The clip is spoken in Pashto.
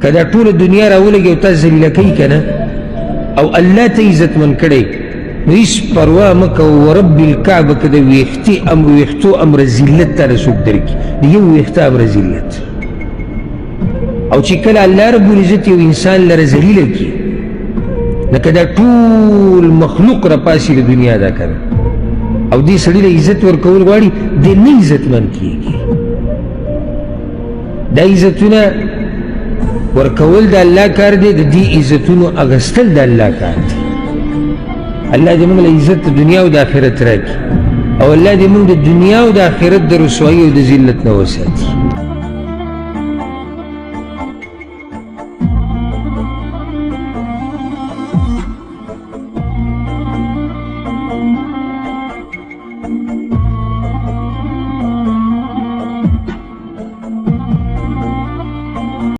که دا ټوله دنیا راولګي او تا ذلیله کوي که نه او الله ته عزتمن کړی نو هېڅ پروا مه کوه ورب الکعبه که د ویښتو امر ذلت تاله څوک درکړي د یو ویښته امر ذلت او چې کله الله رب العزت یو انسان لره ذلیله کړي لکه دا ټول مخلوق راپاسي د دنیا دا کنه او دې سړي له عزت ورکول غواړي دې نه عزتمن کېږي دا عزتونه ورکول د الله کار دی د دې عزتونو اغستل د الله کار دی الله دې موږ له عزت د دنیا او د آخرت راکړي او الله دې موږ د دنیا او د آخرت د رسوایي او د ذلت نه وساتي